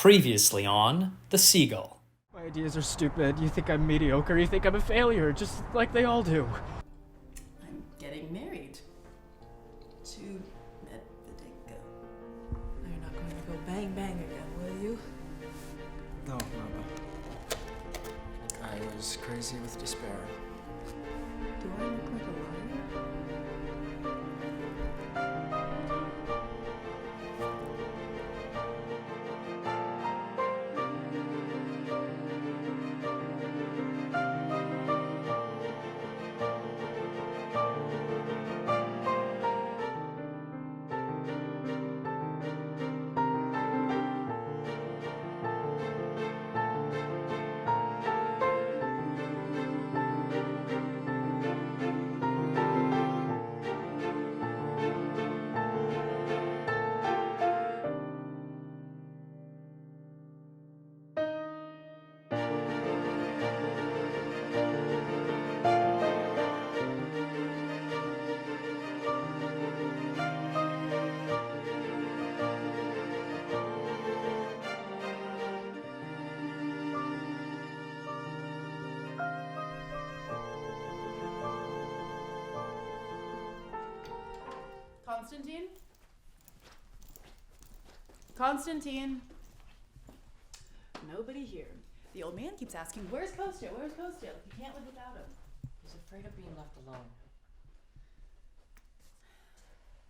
Previously on The Seagull. My ideas are stupid. You think I'm mediocre. You think I'm a failure, just like they all do. I'm getting married to Medvedika. You're not going to go bang bang again, will you? No, Mama. I was crazy with despair. Do I look like a liar? Constantine? Constantine? Nobody here. The old man keeps asking, where's Kostya? Where's Kostya? He can't live without him. He's afraid of being left alone.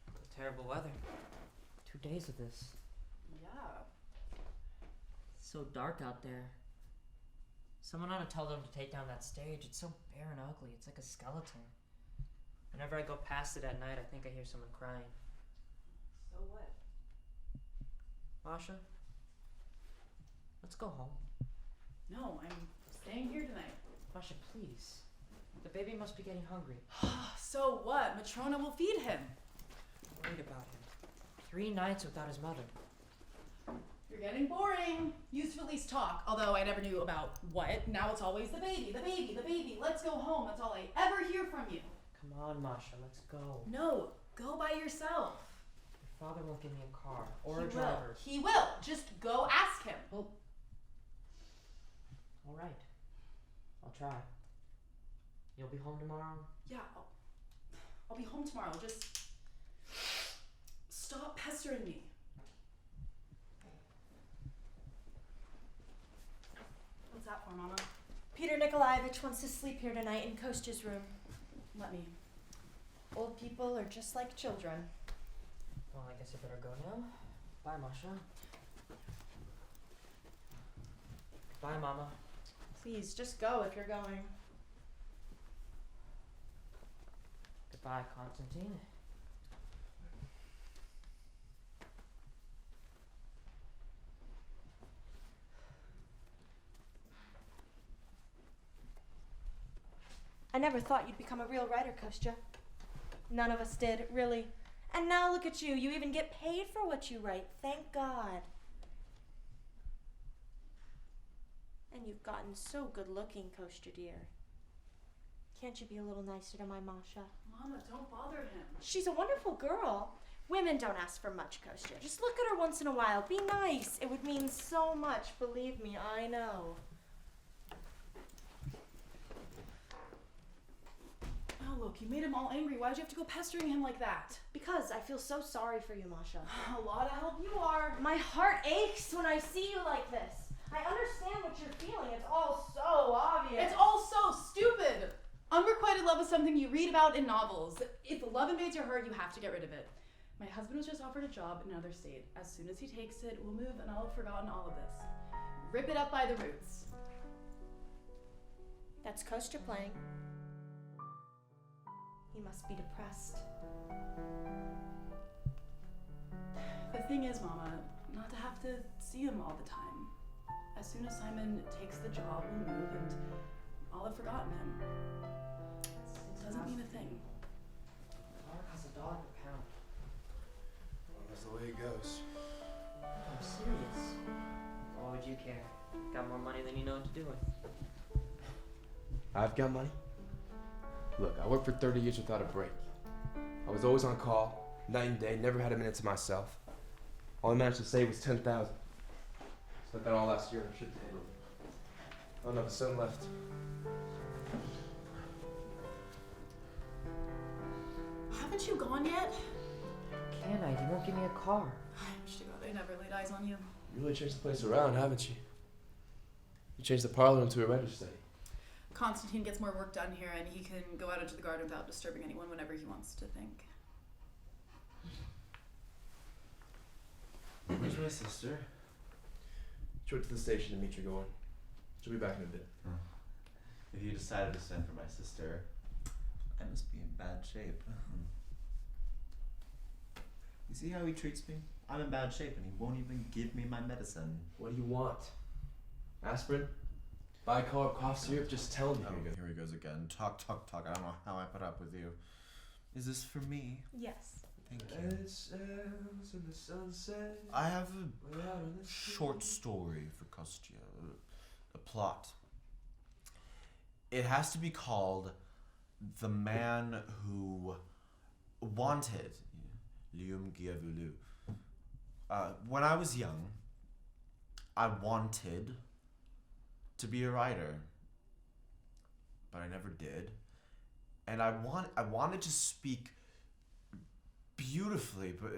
The terrible weather. 2 days of this. Yeah. It's so dark out there. Someone ought to tell them to take down that stage. It's so bare and ugly. It's like a skeleton. Whenever I go past it at night, I think I hear someone crying. So what? Masha, let's go home. No, I'm staying here tonight. Masha, please. The baby must be getting hungry. So what? Matrona will feed him. I'm worried about him. 3 nights without his mother. You're getting boring. Used to at least talk, although I never knew about what. Now it's always the baby, the baby, the baby. Let's go home. That's all I ever hear from you. Come on, Masha, let's go. No, go by yourself. Your father won't give me a car or He a driver. He will. Just go ask him. Well, all right. I'll try. You'll be home tomorrow? Yeah, I'll be home tomorrow. Just stop pestering me. What's that for, Mama? Peter Nikolaevich wants to sleep here tonight in Kostya's room. Let me. Old people are just like children. Well, I guess I better go now. Bye, Masha. Bye, Mama. Please, just go if you're going. Goodbye, Constantine. I never thought you'd become a real writer, Kostya. None of us did, really. And now look at you. You even get paid for what you write. Thank God. And you've gotten so good looking, Kostya dear. Can't you be a little nicer to my Masha? Mama, don't bother him. She's a wonderful girl. Women don't ask for much, Kostya. Just look at her once in a while. Be nice. It would mean so much. Believe me, I know. Oh, look, you made him all angry. Why'd you have to go pestering him like that? Because I feel so sorry for you, Masha. A lot of help you are. My heart aches when I see you like this. I understand what you're feeling. It's all so obvious. It's all so stupid. Unrequited love is something you read about in novels. If love invades your heart, you have to get rid of it. My husband was just offered a job in another state. As soon as he takes it, we'll move and I'll have forgotten all of this. Rip it up by the roots. That's Kostya playing. He must be depressed. The thing is, Mama, not to have to see him all the time. As soon as Simon takes the job, we'll move and I'll have forgotten him. It doesn't mean a thing. Mark has $1 per pound. Well, that's the way it goes. I'm serious. Why would you care? Got more money than you know what to do with. I've got money. Look, I worked for 30 years without a break. I was always on call, night and day, never had a minute to myself. All I managed to save was $10,000. Spent that all last year on a ship table. I don't have a cent left. Haven't you gone yet? Can I? He won't give me a car. I wish to God I never laid eyes on you. You really changed the place around, haven't you? You changed the parlor into a writer's study. Constantine gets more work done here, and he can go out into the garden without disturbing anyone whenever he wants to think. Where's my sister? She went to the station to meet you going. She'll be back in a bit. If you decided to send for my sister, I must be in bad shape. You see how he treats me? I'm in bad shape and he won't even give me my medicine. What do you want? Aspirin? Bicarb, cough syrup? Just tell me. Here he goes again. Talk. I don't know how I put up with you. Is this for me? Yes. Thank you. In the sunset. I have a short story for Kostya. A plot. It has to be called The Man Who Wanted. Lium qui a voulu. When I was young, I wanted to be a writer, but I never did. And I wanted to speak beautifully, but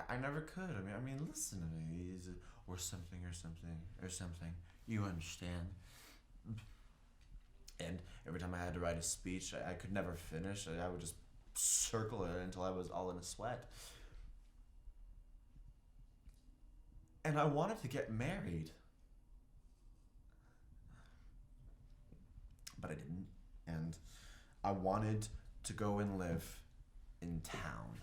I never could. I mean, listen to me, or something. You understand? And every time I had to write a speech, I could never finish. I would just circle it until I was all in a sweat. And I wanted to get married. But I didn't. And I wanted to go and live in town.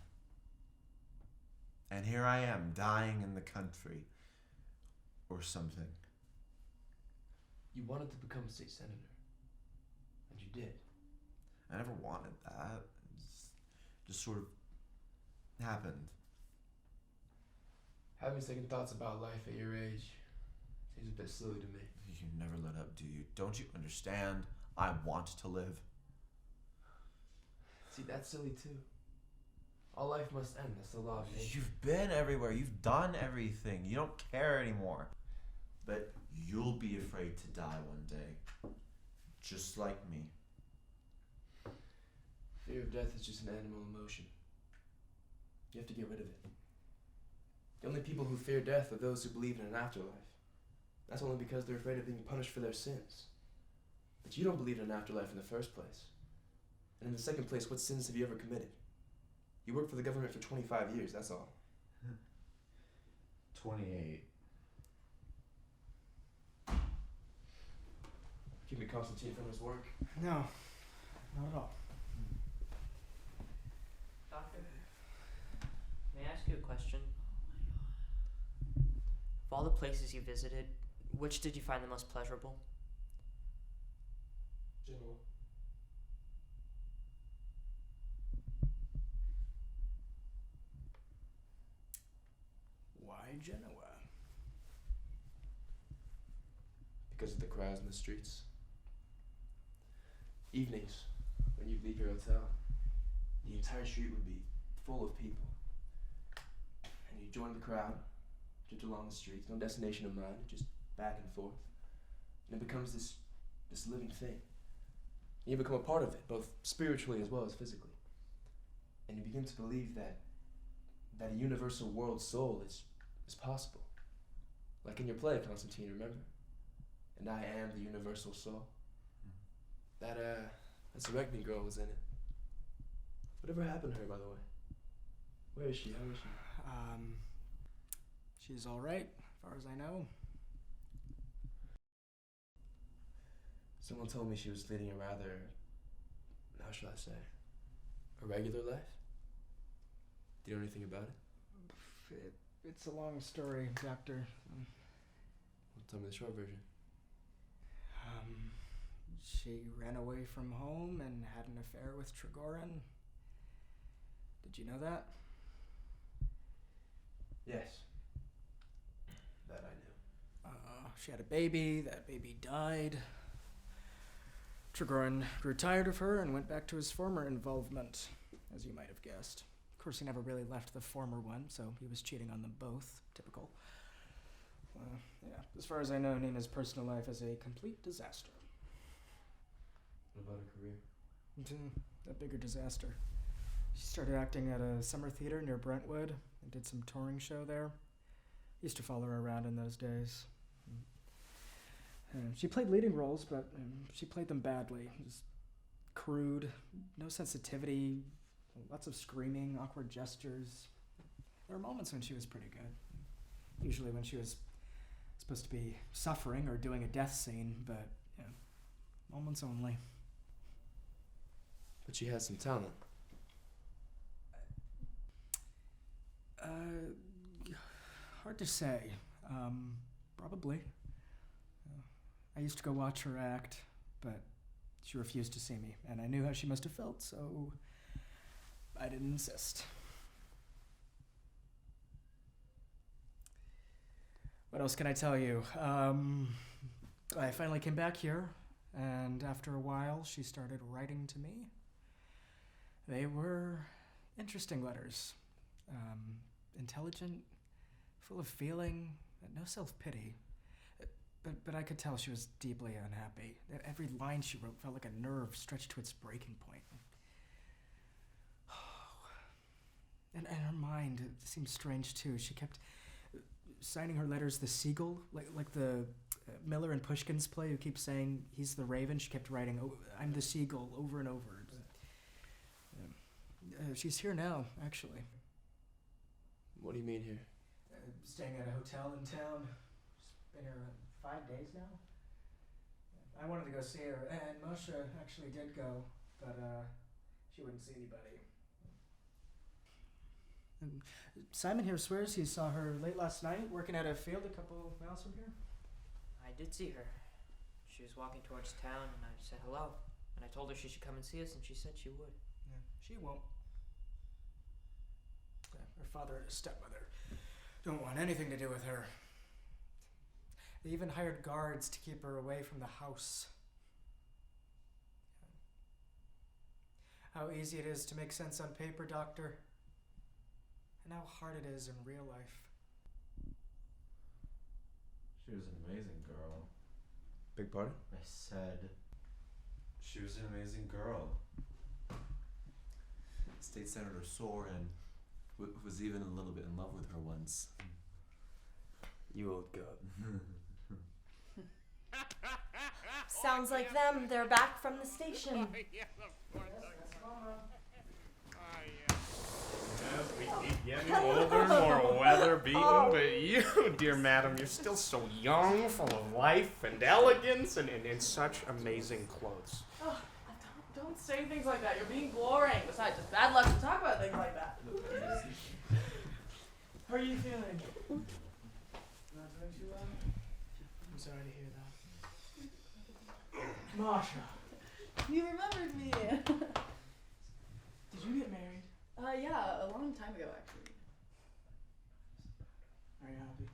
And here I am, dying in the country. Or something. You wanted to become a state senator. And you did. I never wanted that. It just sort of happened. Having second thoughts about life at your age seems a bit silly to me. You never let up, do you? Don't you understand? I want to live. See, that's silly too. All life must end. That's the law of nature. You've been everywhere. You've done everything. You don't care anymore. But you'll be afraid to die one day. Just like me. Fear of death is just an animal emotion. You have to get rid of it. The only people who fear death are those who believe in an afterlife. That's only because they're afraid of being punished for their sins. But you don't believe in an afterlife in the first place. And in the second place, what sins have you ever committed? You worked for the government for 25 years, that's all. 28. Keep me Constantine from his work. No, not at all. Doctor, may I ask you a question? Of all the places you visited, which did you find the most pleasurable? General. Why Genoa? Because of the crowds in the streets. Evenings, when you leave your hotel, the entire street would be full of people. And you join the crowd, drift along the streets, no destination in mind, just back and forth. And it becomes this living thing. And you become a part of it, both spiritually as well as physically. And you begin to believe that a universal world soul is possible. Like in your play, Constantine, remember? And I am the universal soul. That Seregni girl was in it. Whatever happened to her, by the way? Where is she? How is she? She's all right, as far as I know. Someone told me she was leading a rather, how should I say, a regular life? Do you know anything about it? It's a long story, Doctor. Well, tell me the short version. She ran away from home and had an affair with Trigorin. Did you know that? Yes. That I knew. She had a baby. That baby died. Trigorin grew tired of her and went back to his former involvement, as you might have guessed. Of course, he never really left the former one, so he was cheating on them both. Typical. Yeah, as far as I know, Nina's personal life is a complete disaster. What about her career? A bigger disaster. She started acting at a summer theater near Brentwood and did some touring show there. Used to follow her around in those days. She played leading roles, but she played them badly. Just crude, no sensitivity, lots of screaming, awkward gestures. There were moments when she was pretty good. Usually when she was supposed to be suffering or doing a death scene, but yeah, moments only. But she has some talent. Hard to say. Probably. I used to go watch her act, but she refused to see me, and I knew how she must have felt, so I didn't insist. What else can I tell you? I finally came back here, and after a while, she started writing to me. They were interesting letters. Intelligent, full of feeling, no self-pity. But I could tell she was deeply unhappy. Every line she wrote felt like a nerve stretched to its breaking point. And her mind, it seemed strange too. She kept signing her letters the Seagull, like the Miller and Pushkin's play who keeps saying he's the raven. She kept writing, "Oh, I'm the seagull," over and over. She's here now, actually. What do you mean here? Staying at a hotel in town. She's been here 5 days now. I wanted to go see her, and Moshe actually did go, but she wouldn't see anybody. And Simon here swears he saw her late last night, working at a field a couple miles from here. I did see her. She was walking towards town, and I said hello. And I told her she should come and see us, and she said she would. Yeah, she won't. Her father and his stepmother don't want anything to do with her. They even hired guards to keep her away from the house. How easy it is to make sense on paper, Doctor, and how hard it is in real life. She was an amazing girl. Big pardon? I said she was an amazing girl. State Senator Soren was even a little bit in love with her once. You old goat. Sounds like them. They're back from the station. We keep getting older, more weather-beaten, but you, dear madam, you're still so young, full of life and elegance, and in such amazing clothes. Oh, don't say things like that. You're being boring. Besides, it's bad luck to talk about things like that. How are you feeling? Not doing too well? I'm sorry to hear that. Masha, You remembered me. did you get married? Yeah, a long time ago, actually. Are you happy?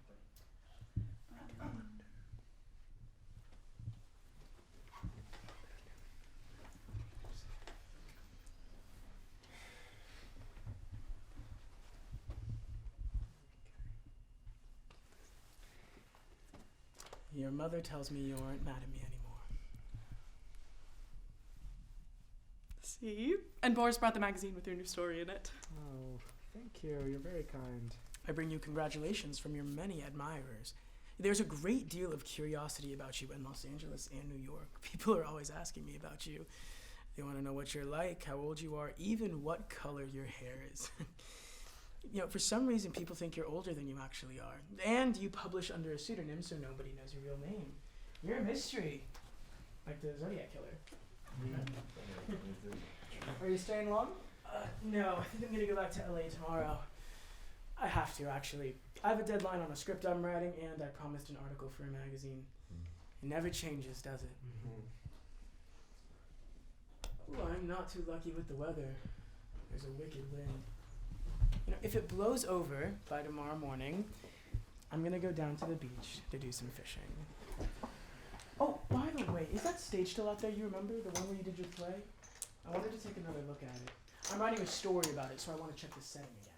Your mother tells me you aren't mad at me anymore. See? And Boris brought the magazine with your new story in it. Oh, thank you. You're very kind. I bring you congratulations from your many admirers. There's a great deal of curiosity about you in Los Angeles and New York. People are always asking me about you. They want to know what you're like, how old you are, even what color your hair is. You know, for some reason, people think you're older than you actually are. And you publish under a pseudonym, so nobody knows your real name. You're a mystery, like the Zodiac Killer. Are you staying long? No, I think I'm gonna go back to LA tomorrow. I have to, actually. I have a deadline on a script I'm writing, and I promised an article for a magazine. It never changes, does it? Ooh, I'm not too lucky with the weather. There's a wicked wind. You know, if it blows over by tomorrow morning, I'm gonna go down to the beach to do some fishing. Oh, by the way, is that stage still out there? You remember the one where you did your play? I wanted to take another look at it. I'm writing a story about it, so I want to check the setting again.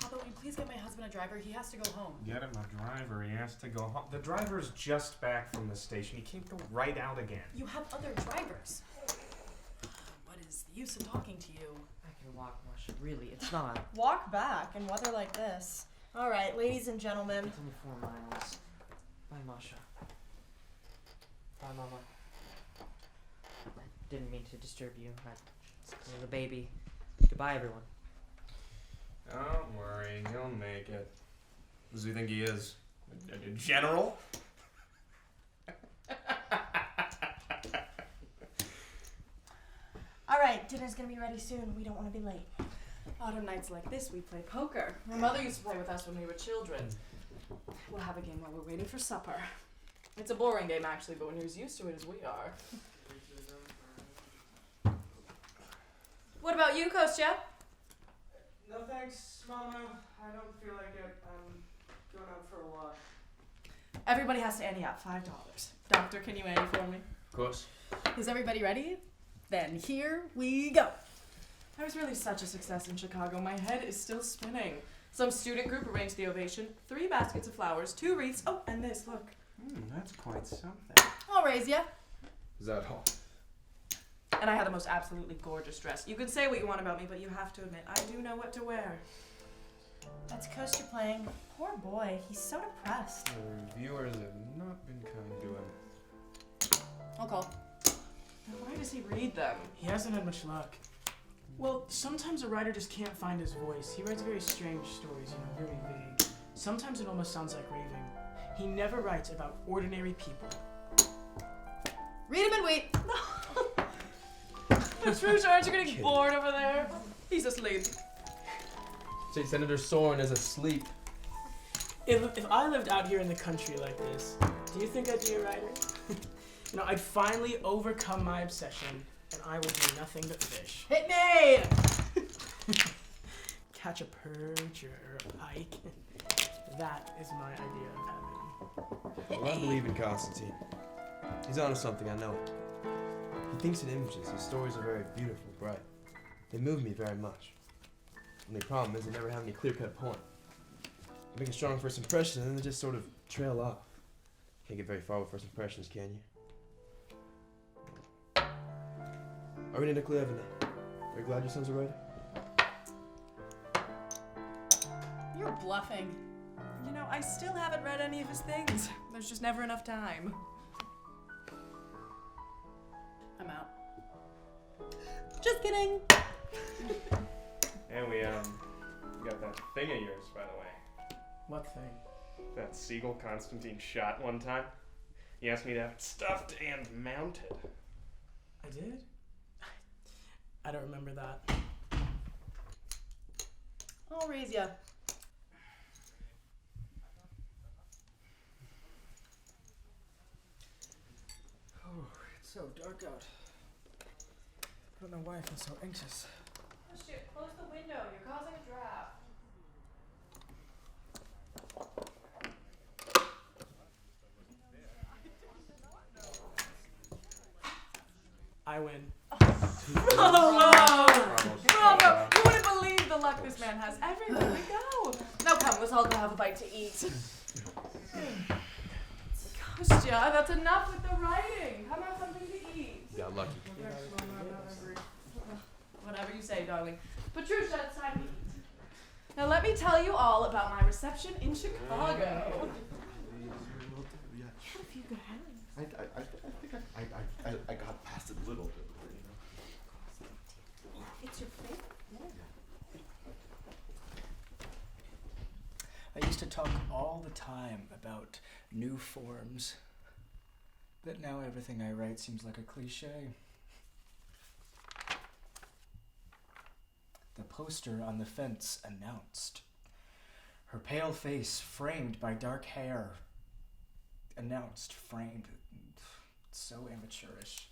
Papa, will you please get my husband a driver? He has to go home. Get him a driver. He has to go home. The driver's just back from the station. He can't go right out again. You have other drivers. What is the use of talking to you? I can walk, Masha. Really, it's not. Walk back in weather like this. All right, ladies and gentlemen. It's only 4 miles. Bye, Masha. Bye, Mama. I didn't mean to disturb you. You're the baby. Goodbye, everyone. Don't worry, he'll make it. Who does he think he is? A general? All right, dinner's gonna be ready soon. We don't want to be late. Autumn nights like this, we play poker. My mother used to play with us when we were children. We'll have a game while we're waiting for supper. It's a boring game, actually, but when you're as used to it as we are. What about you, Kostya? No thanks, Mama. I don't feel like it. I'm going out for a walk. Everybody has to ante up $5. Doctor, can you ante for me? Of course. Is everybody ready? Then here we go. I was really such a success in Chicago. My head is still spinning. Some student group arranged the ovation, 3 baskets of flowers, 2 wreaths. Oh, and this, look. That's quite something. I'll raise ya. Is that all? And I had the most absolutely gorgeous dress. You can say what you want about me, but you have to admit, I do know what to wear. That's Kostya playing. Poor boy, he's so depressed. The reviewers have not been kind to him. I'll call. Why does he read them? He hasn't had much luck. Well, sometimes a writer just can't find his voice. He writes very strange stories, very vague. Sometimes it almost sounds like raving. He never writes about ordinary people. Read him and wait. True, aren't you gonna get bored over there? He's asleep. Say Senator Soren is asleep. If I lived out here in the country like this, do you think I'd be a writer? I'd finally overcome my obsession, and I would do nothing but fish. Hit me! Catch a perch or a pike. That is my idea of heaven. Well, I believe in Constantine. He's onto something, I know it. He thinks in images. His stories are very beautiful, bright. They move me very much. Only problem is they never have any clear-cut point. They make a strong first impression, and then they just sort of trail off. Can't get very far with first impressions, can you? Arina Nikolaevna, are you glad your son's a writer? You're bluffing. I still haven't read any of his things. There's just never enough time. I'm out. Just kidding. And we got that thing of yours, by the way. What thing? That Seagull Constantine shot one time. He asked me to have it stuffed and mounted. I did? I don't remember that. I'll raise ya. Oh, it's so dark out. I don't know why I feel so anxious. Oh shit, close the window. You're causing a draft. I win. Bravo! Bravo! You wouldn't believe the luck this man has. Everywhere we go. Now come, let's all go have a bite to eat. Kostya, that's enough with the writing. Come have something to eat. Got lucky. Whatever you say, darling. Patricia, it's time to eat. Now let me tell you all about my reception in Chicago. I think I got past it a little bit, It's your favorite. I used to talk all the time about new forms, but now everything I write seems like a cliche. The poster on the fence announced. Her pale face framed by dark hair. Announced, framed. So amateurish.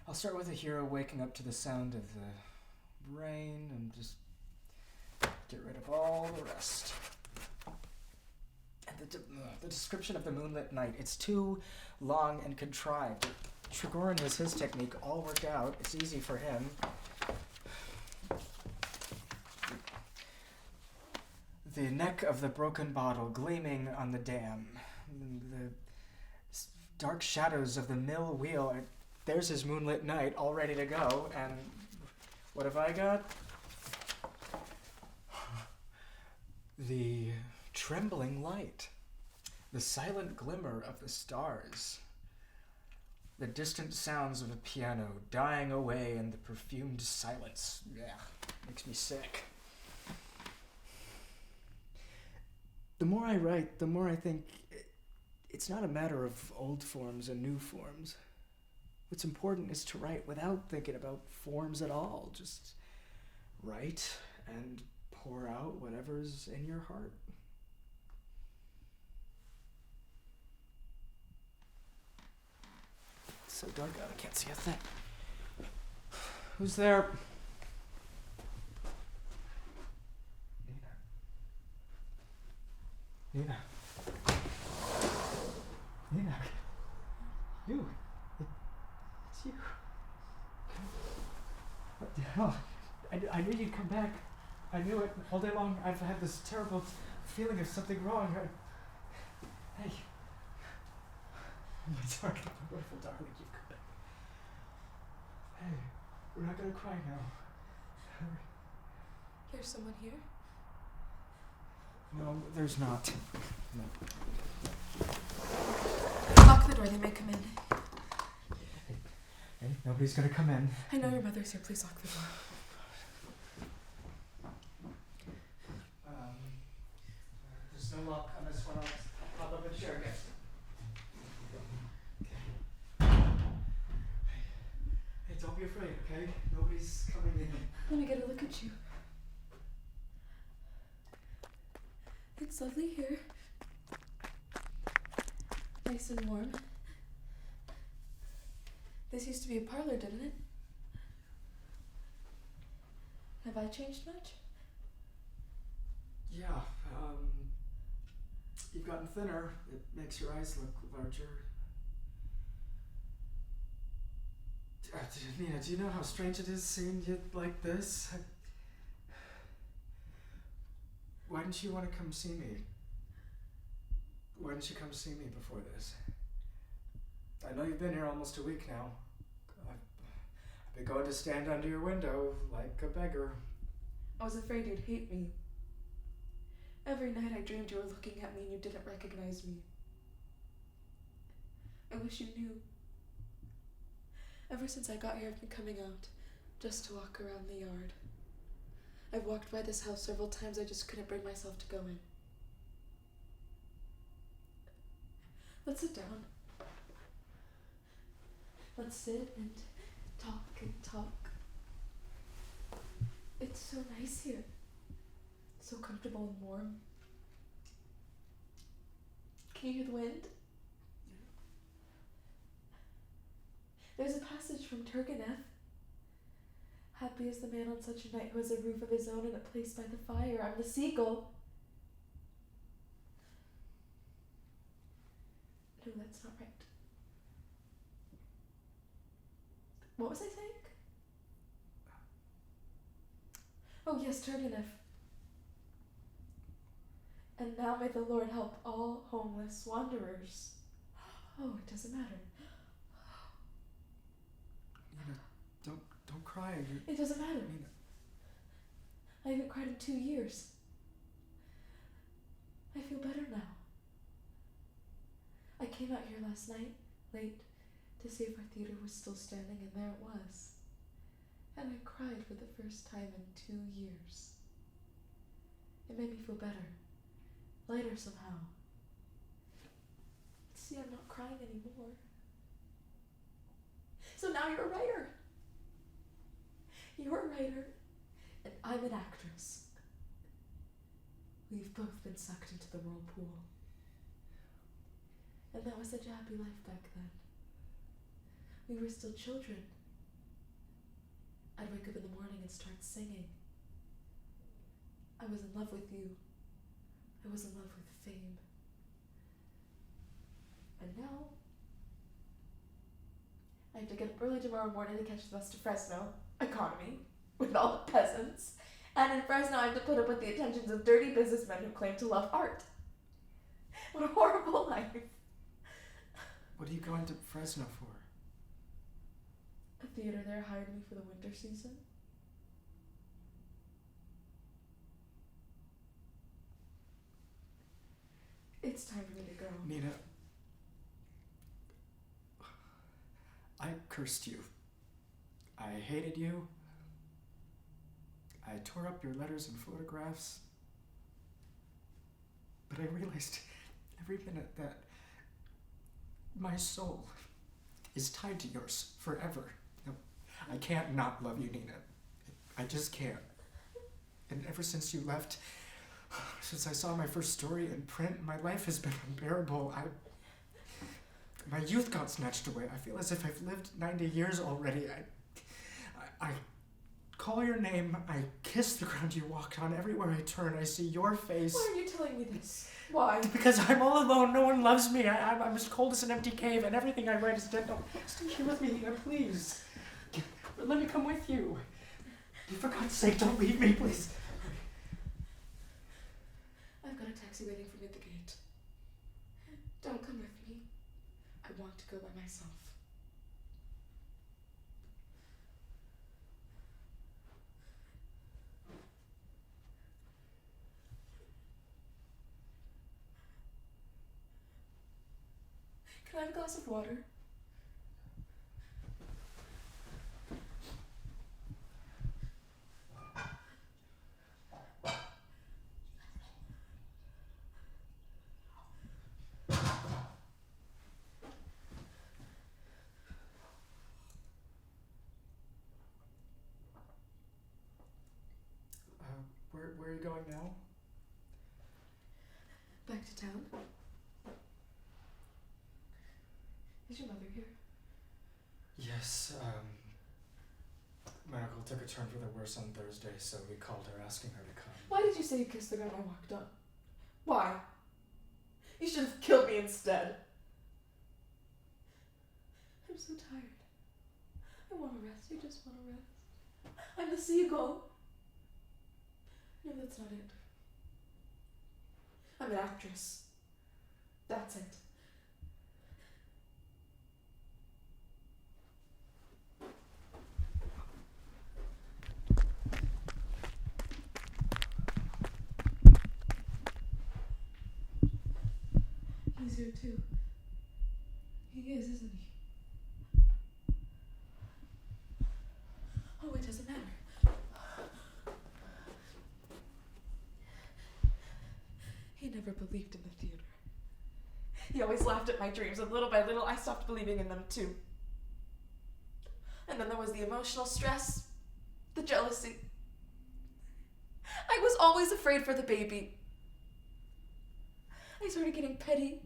I'll start with a hero waking up to the sound of the rain and just get rid of all the rest. And the description of the moonlit night, it's too long and contrived. Trigorin has his technique all worked out. It's easy for him. The neck of the broken bottle gleaming on the dam. The dark shadows of the mill wheel. There's his moonlit night all ready to go. And what have I got? The trembling light. The silent glimmer of the stars. The distant sounds of a piano dying away in the perfumed silence. Yeah, makes me sick. The more I write, the more I think it's not a matter of old forms and new forms. What's important is to write without thinking about forms at all. Just write and pour out whatever's in your heart. It's so dark out, I can't see a thing. Who's there? Nina. Nina. You. It's you. What the hell? I knew you'd come back. I knew it all day long. I've had this terrible feeling of something wrong. Hey. My darling, my beautiful darling, you've come back. Hey, we're not gonna cry now. There's someone here? No, there's not. No. Lock the door, they may come in. Hey, nobody's gonna come in. I know your mother's here, please lock the door. There's no lock on this one. I'll pop up and share again. Hey, don't be afraid, okay? Nobody's coming in. Let me get a look at you. It's lovely here. Nice and warm. This used to be a parlor, didn't it? Have I changed much? Yeah, you've gotten thinner. It makes your eyes look larger. Nina, do you know how strange it is seeing you like this? Why didn't you want to come see me? Why didn't you come see me before this? I know you've been here almost a week now. I've been going to stand under your window like a beggar. I was afraid you'd hate me. Every night I dreamed you were looking at me and you didn't recognize me. I wish you knew. Ever since I got here, I've been coming out just to walk around the yard. I've walked by this house several times, I just couldn't bring myself to go in. Let's sit down. Let's sit and talk and talk. It's so nice here. So comfortable and warm. Can you hear the wind? There's a passage from Turgenev. Happy is the man on such a night who has a roof of his own and a place by the fire. I'm the seagull. No, that's not right. What was I saying? Oh yes, Turgenev. And now may the Lord help all homeless wanderers. Oh, it doesn't matter. Nina, don't cry. It doesn't matter. Nina. I haven't cried in 2 years. I feel better now. I came out here last night, late, to see if our theater was still standing, and there it was. And I cried for the first time in 2 years. It made me feel better, lighter somehow. See, I'm not crying anymore. So now you're a writer. You're a writer, and I'm an actress. We've both been sucked into the whirlpool. And that was such a happy life back then. We were still children. I'd wake up in the morning and start singing. I was in love with you. I was in love with fame. And now, I have to get up early tomorrow morning to catch the bus to Fresno, economy, with all the peasants, And in Fresno, I have to put up with the attentions of dirty businessmen who claim to love art. What a horrible life. What are you going to Fresno for? A theater there hired me for the winter season. It's time for me to go. Nina, I cursed you. I hated you. I tore up your letters and photographs. But I realized every minute that my soul is tied to yours forever. No, I can't not love you, Nina. I just can't. And ever since you left, since I saw my first story in print, my life has been unbearable. My youth got snatched away. I feel as if I've lived 90 years already. I call your name. I kiss the ground you walked on. Everywhere I turn, I see your face. Why are you telling me this? Why? Because I'm all alone. No one loves me. I'm as cold as an empty cave, and everything I write is dead. No, stay here with me, Nina, please. Let me come with you. For God's sake, don't leave me, please. I've got a taxi waiting for me at the gate. Don't come with me. I want to go by myself. Can I have a glass of water? Where are you going now? Back to town? Is your mother here? Yes, my uncle took a turn for the worse on Thursday, so we called her asking her to come. Why did you say you kissed the ground I walked on? Why? You should have killed me instead. I'm so tired. I want to rest. I just want to rest. I'm the Seagull. No, that's not it. I'm an actress. That's it. He's here too. He is, isn't he? Oh, it doesn't matter. He never believed in the theater. He always laughed at my dreams, and little by little I stopped believing in them too. And then there was the emotional stress, the jealousy. I was always afraid for the baby. I started getting petty,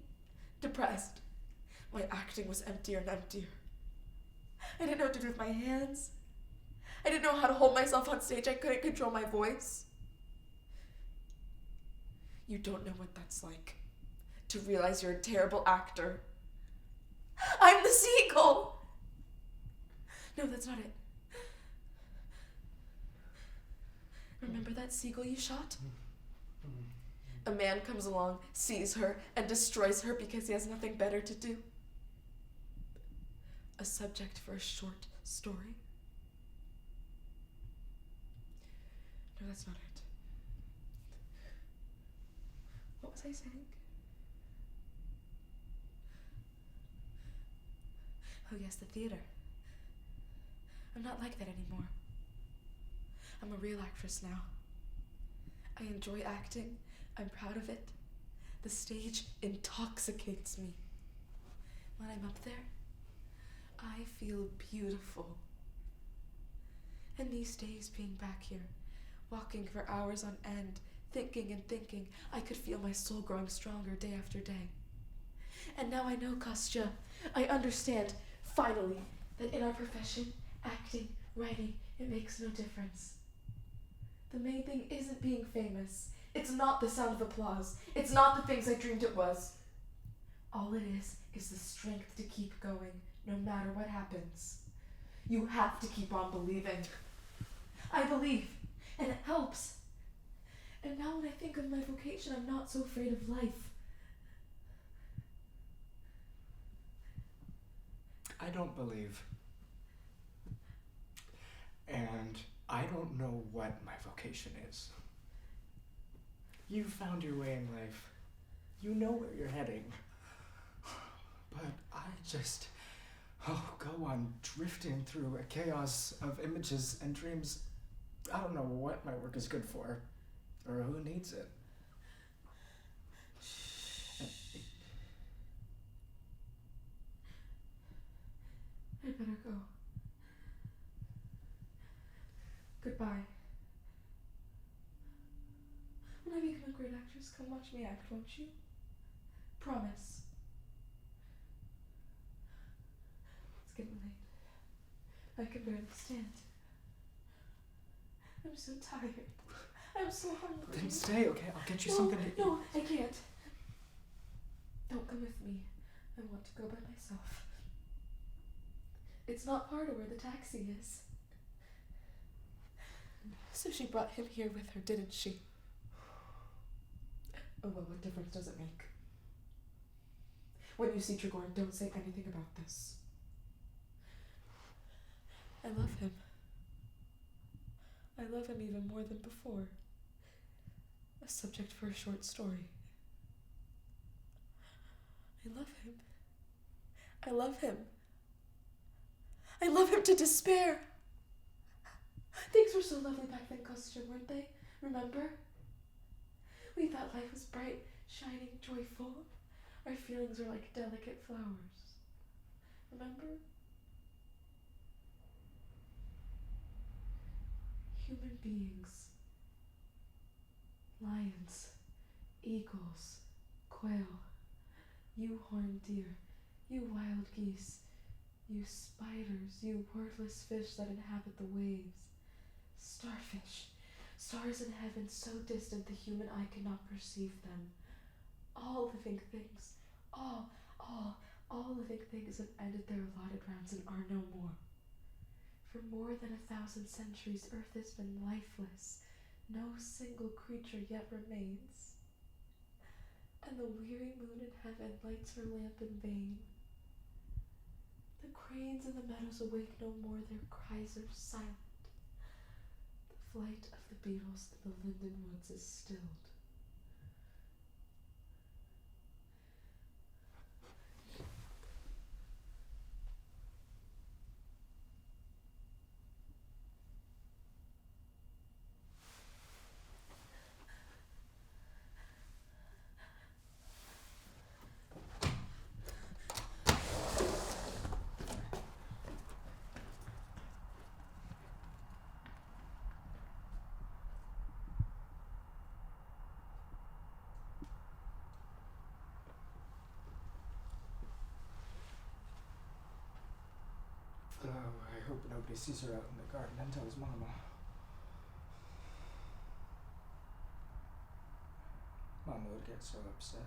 depressed. My acting was emptier and emptier. I didn't know what to do with my hands. I didn't know how to hold myself on stage. I couldn't control my voice. You don't know what that's like, to realize you're a terrible actor. I'm the Seagull! No, that's not it. Remember that seagull you shot? A man comes along, sees her, and destroys her because he has nothing better to do. A subject for a short story? No, that's not it. What was I saying? Oh yes, the theater. I'm not like that anymore. I'm a real actress now. I enjoy acting. I'm proud of it. The stage intoxicates me. When I'm up there, I feel beautiful. And these days being back here, walking for hours on end, thinking and thinking, I could feel my soul growing stronger day after day. And now I know, Kostya, I understand, finally, that in our profession, acting, writing, it makes no difference. The main thing isn't being famous. It's not the sound of applause. It's not the things I dreamed it was. All it is the strength to keep going, no matter what happens. You have to keep on believing. I believe. and it helps. And now when I think of my vocation, I'm not so afraid of life. I don't believe. And I don't know what my vocation is. You found your way in life. You know where you're heading. But I just go on drifting through a chaos of images and dreams. I don't know what my work is good for, or who needs it. I better go. Goodbye. When I become a great actress, come watch me act, won't you? Promise. It's getting late. I can barely stand. I'm so tired. I'm so hungry. Then stay, okay? I'll get you something to eat. No, I can't. Don't come with me. I want to go by myself. It's not far to where the taxi is. So she brought him here with her, didn't she? Oh well, what difference does it make? When you see Trigorn, don't say anything about this. I love him. I love him even more than before. A subject for a short story. I love him. I love him. I love him to despair. Things were so lovely back then, Kostya, weren't they? Remember? We thought life was bright, shining, joyful. Our feelings were like delicate flowers. Remember? Human beings. Lions, eagles, quail, you horned deer, you wild geese, you spiders, you wordless fish that inhabit the waves, starfish, stars in heaven so distant the human eye cannot perceive them. All living things, all living things have ended their allotted rounds and are no more. For more than 1,000 centuries, Earth has been lifeless. No single creature yet remains. And the weary moon in heaven lights her lamp in vain. The cranes in the meadows awake no more, their cries are silent. The flight of the beetles in the linden woods is stilled. Oh, I hope nobody sees her out in the garden and tells Mama. Mama would get so upset.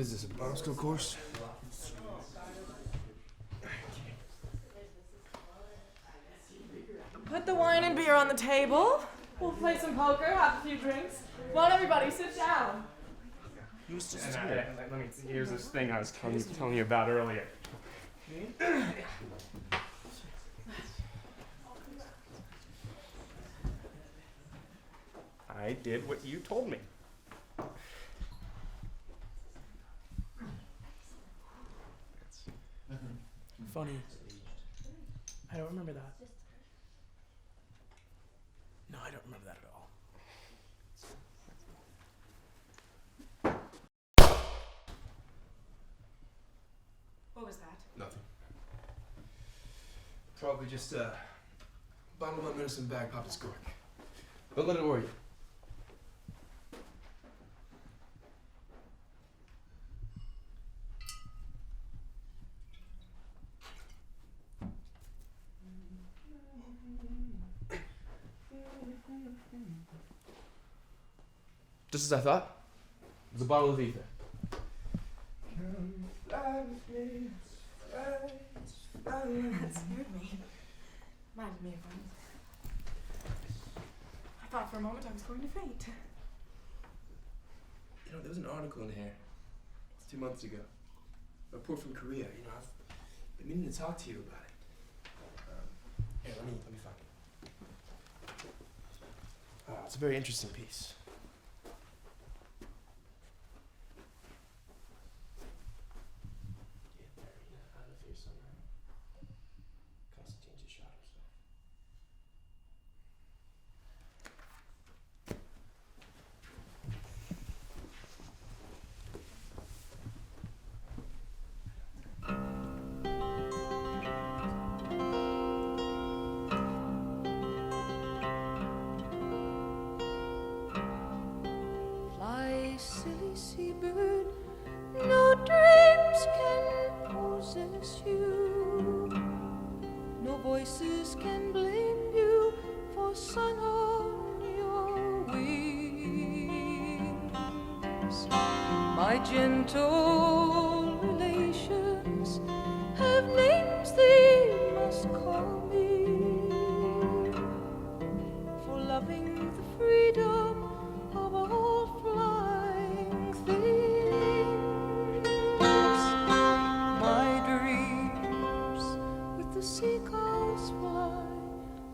is this, a bicycle course? Put the wine and beer on the table. We'll play some poker, have a few drinks. Come on, everybody, sit down. Here's this thing I was telling you about earlier. I did what you told me. Funny. I don't remember that. No, I don't remember that at all. What was that? Nothing. Probably just a bottle of medicine bag popped its cork. Don't let it worry you. Just as I thought, it was a bottle of ether. That scared me. Reminded me of one. I thought for a moment I was going to faint. You know, there was an article in here 2 months ago. A report from Korea. You know, I've been meaning to talk to you about it. Here, let me find it. It's a very interesting piece. Out of here somehow. Constantine just shot himself. Fly, silly seabird, no dreams can possess you. No voices can blame you for sun on your wings. My gentle relations have names they must call me for loving the freedom of all flying things. My dreams with the seagulls fly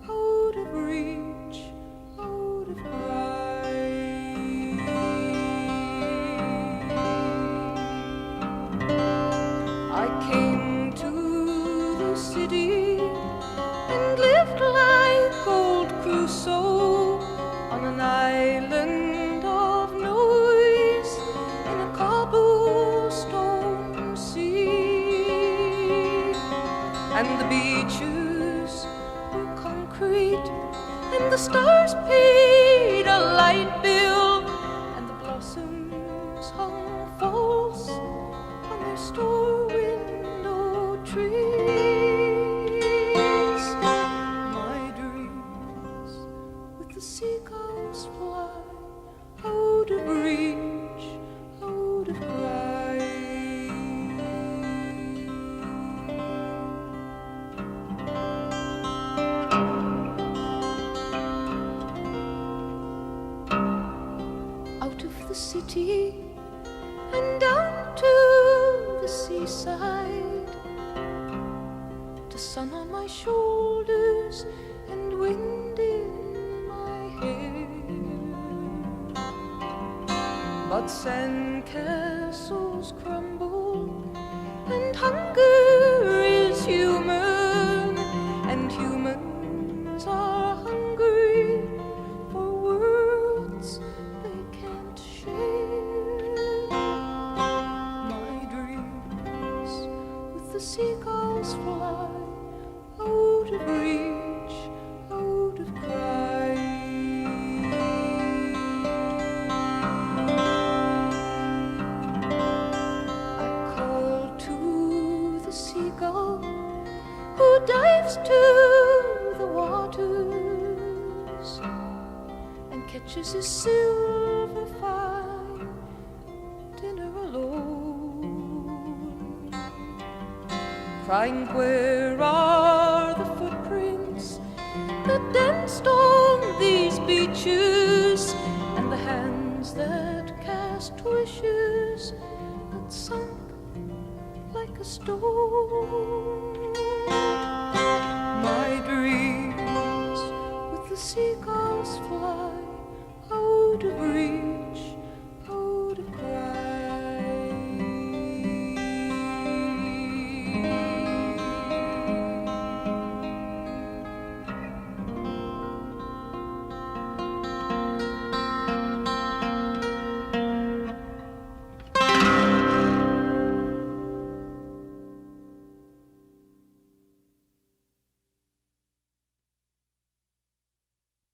out of reach, out of sight. I came to the city and lived like old Crusoe on an island of noise in a cobblestone sea. And the beaches were concrete, and the stars paid a light bill, and the blossoms hung false on their store window trees. My dreams with the seagulls fly out of reach, out of sight. Out of the city and down to the seaside, the sun on my shoulders and wind in my hair. But sandcastles crumble and hunger is human, and humans are hungry for worlds they can't share. My dreams with the seagulls fly out of reach, out of sight. I call to the seagull who dives to the waters and catches his silver fine dinner alone. crying, where are the footprints that danced on these beaches, and the hands that cast wishes that sunk like a stone? My dreams with the seagulls fly out of reach.